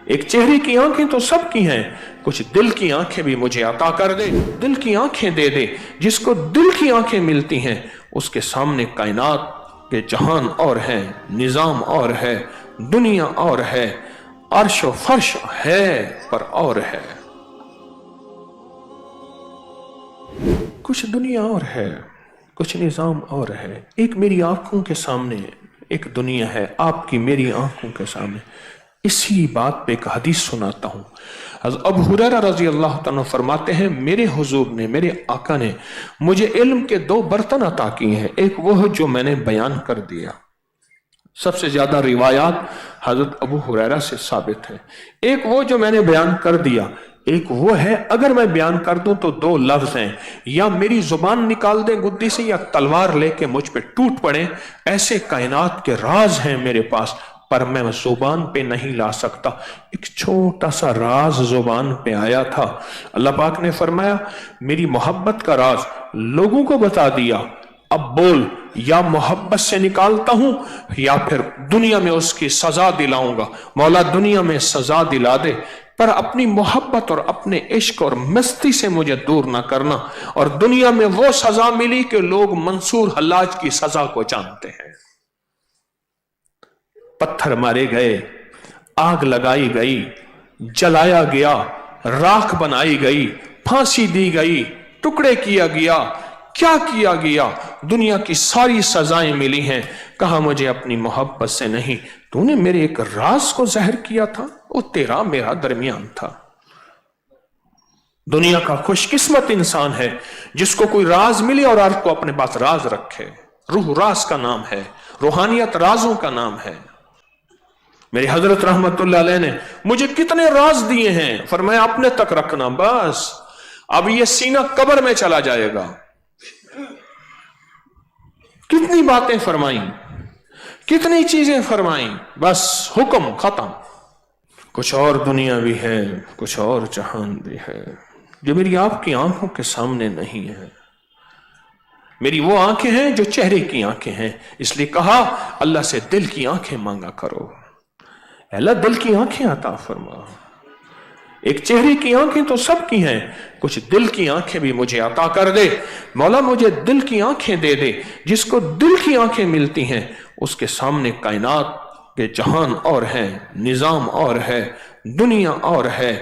एक चेहरे की आंखें तो सबकी हैं, कुछ दिल की आंखें भी मुझे अता कर दे। दिल की आंखें दे दे, जिसको दिल की आंखें मिलती हैं उसके सामने कायनात के जहान और है, निजाम और है, दुनिया और है, अर्श व फर्श है पर और है। कुछ दुनिया और है, कुछ निजाम और है। एक मेरी आंखों के सामने एक दुनिया है, आपकी मेरी आंखों के सामने। इसी बात पे एक हदीस सुनाता हूं। अबू हुरैरा रजी अल्लाह तआला फरमाते हैं, मेरे हुजूर ने, मेरे आका ने मुझे इल्म के 2 बर्तन अता किए हैं। एक वो है जो मैंने बयान कर दिया, सबसे ज्यादा रिवायात हजरत अबू हुरैरा से साबित है। एक वो जो मैंने बयान कर दिया, एक वो है अगर मैं बयान कर दूं तो 2 लफ्ज हैं, या मेरी जुबान निकाल दे गुद्दी से या तलवार लेके मुझ पे टूट पड़े। ऐसे कायनात के राज हैं मेरे पास, पर मैं जुबान पे नहीं ला सकता। एक छोटा सा राज जुबान पे आया था। अल्लाह पाक ने फरमाया, मेरी मोहब्बत का राज लोगों को बता दिया, अब बोल, या मोहब्बत से निकालता हूं या फिर दुनिया में उसकी सजा दिलाऊंगा। मौला दुनिया में सजा दिला दे, पर अपनी मोहब्बत और अपने इश्क और मस्ती से मुझे दूर ना करना। और दुनिया में वो सजा मिली कि लोग मंसूर हल्लाज की सजा को जानते हैं। पत्थर मारे गए, आग लगाई गई, जलाया गया, राख बनाई गई, फांसी दी गई, टुकड़े किया गया, क्या किया गया, दुनिया की सारी सजाएं मिली हैं। कहा मुझे अपनी मोहब्बत से नहीं, तूने मेरे एक राज को जहर किया था, वो तेरा मेरा दरमियान था। दुनिया का खुशकिस्मत इंसान है जिसको कोई राज मिले और अर्थ को अपने पास राज रखे। रूह राज का नाम है, रूहानियत राजों का नाम है। मेरे हजरत रहमतुल्लाह अलैह ने मुझे कितने राज दिए हैं, फरमाया अपने तक रखना बस, अब ये सीना कब्र में चला जाएगा। कितनी बातें फरमाई, कितनी चीजें फरमाई, बस हुक्म खत्म। कुछ और दुनिया भी है, कुछ और जहान भी है जो मेरी आपकी आंखों के सामने नहीं है। मेरी वो आंखें हैं जो चेहरे की आंखें हैं, इसलिए कहा अल्लाह से दिल की आंखें मांगा करो। अल्लाह दिल की आंखें अता फरमा। एक चेहरे की आंखें तो सबकी हैं, कुछ दिल की आंखें भी मुझे अता कर दे। मौला मुझे दिल की आंखें दे दे, जिसको दिल की आंखें मिलती हैं उसके सामने कायनात के जहान और है, निजाम और है, दुनिया और है,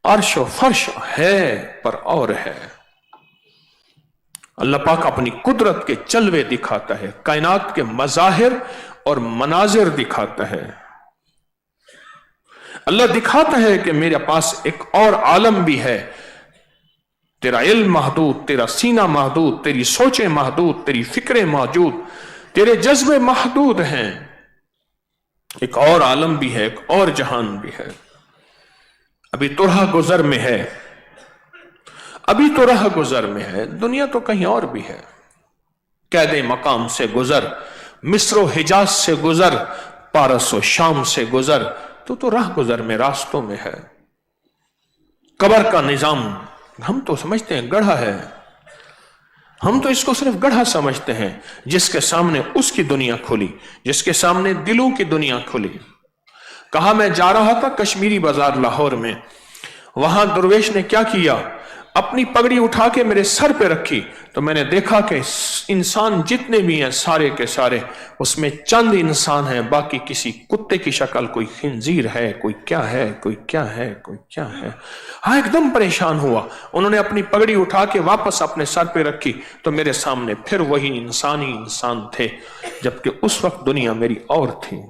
अर्श व फर्श है पर और है। अल्लाह पाक अपनी कुदरत के जलवे दिखाता है, कायनात के मजाहिर और मनाजिर दिखाता है। अल्लाह दिखाता है कि मेरे पास एक और आलम भी है। तेरा इल्म महदूद, तेरा सीना महदूद, तेरी सोचें महदूद, तेरी फिक्रें मौजूद, तेरे जज्बे महदूद हैं। एक और आलम भी है, एक और जहान भी है। अभी तो राह गुजर में है, अभी तो राह गुजर में है, दुनिया तो कहीं और भी है। कैदे मकाम से गुजर, मिस्र हिजाज से गुजर, पारस व शाम से गुजर, तो राह गुजर में, रास्तों में है। कब्र का निजाम हम तो समझते हैं गढ़ा है, हम तो इसको सिर्फ गढ़ा समझते हैं। जिसके सामने उसकी दुनिया खुली, जिसके सामने दिलों की दुनिया खुली। कहा मैं जा रहा था कश्मीरी बाजार लाहौर में, वहां दरवेश ने क्या किया, अपनी पगड़ी उठा के मेरे सर पे रखी, तो मैंने देखा कि इंसान जितने भी हैं सारे के सारे, उसमें चंद इंसान हैं, बाकी किसी कुत्ते की शक्ल, कोई खिंजीर है, कोई क्या है, कोई क्या है, कोई क्या है। हाँ, एकदम परेशान हुआ। उन्होंने अपनी पगड़ी उठा के वापस अपने सर पे रखी, तो मेरे सामने फिर वही इंसान ही इंसान थे, जबकि उस वक्त दुनिया मेरी और थी।